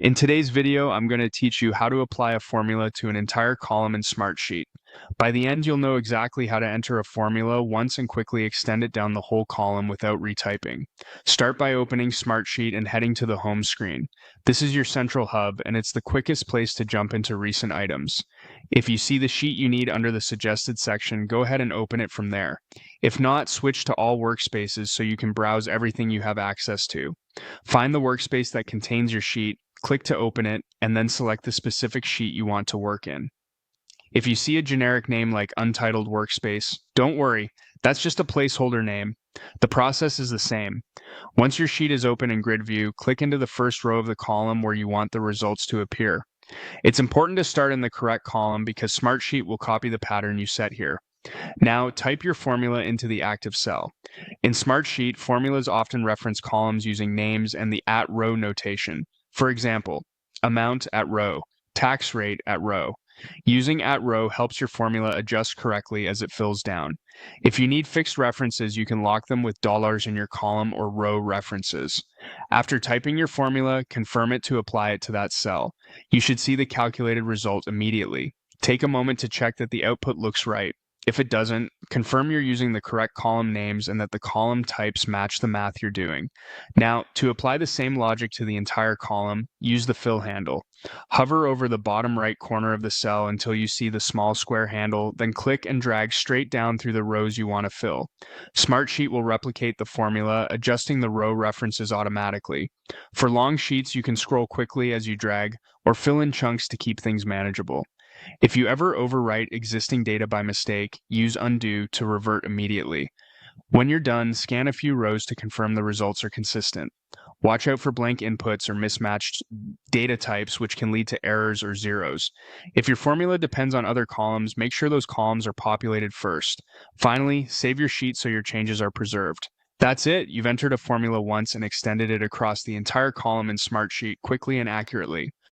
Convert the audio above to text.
In today's video, I'm going to teach you how to apply a formula to an entire column in Smartsheet. By the end, you'll know exactly how to enter a formula once and quickly extend it down the whole column without retyping. Start by opening Smartsheet and heading to the home screen. This is your central hub, and it's the quickest place to jump into recent items. If you see the sheet you need under the suggested section, go ahead and open it from there. If not, switch to all workspaces so you can browse everything you have access to. Find the workspace that contains your sheet, click to open it, and then select the specific sheet you want to work in. If you see a generic name like Untitled Workspace, don't worry, that's just a placeholder name. The process is the same. Once your sheet is open in grid view, click into the first row of the column where you want the results to appear. It's important to start in the correct column because Smartsheet will copy the pattern you set here. Now, type your formula into the active cell. In Smartsheet, formulas often reference columns using names and the @row notation. For example, amount at row, tax rate at row. Using @row helps your formula adjust correctly as it fills down. If you need fixed references, you can lock them with dollars in your column or row references. After typing your formula, confirm it to apply it to that cell. You should see the calculated result immediately. Take a moment to check that the output looks right. If it doesn't, confirm you're using the correct column names and that the column types match the math you're doing. Now, to apply the same logic to the entire column, use the fill handle. Hover over the bottom right corner of the cell until you see the small square handle, then click and drag straight down through the rows you want to fill. Smartsheet will replicate the formula, adjusting the row references automatically. For long sheets, you can scroll quickly as you drag, or fill in chunks to keep things manageable. If you ever overwrite existing data by mistake, use undo to revert immediately. When you're done, scan a few rows to confirm the results are consistent. Watch out for blank inputs or mismatched data types, which can lead to errors or zeros. If your formula depends on other columns, make sure those columns are populated first. Finally, save your sheet so your changes are preserved. That's it. You've entered a formula once and extended it across the entire column in Smartsheet quickly and accurately.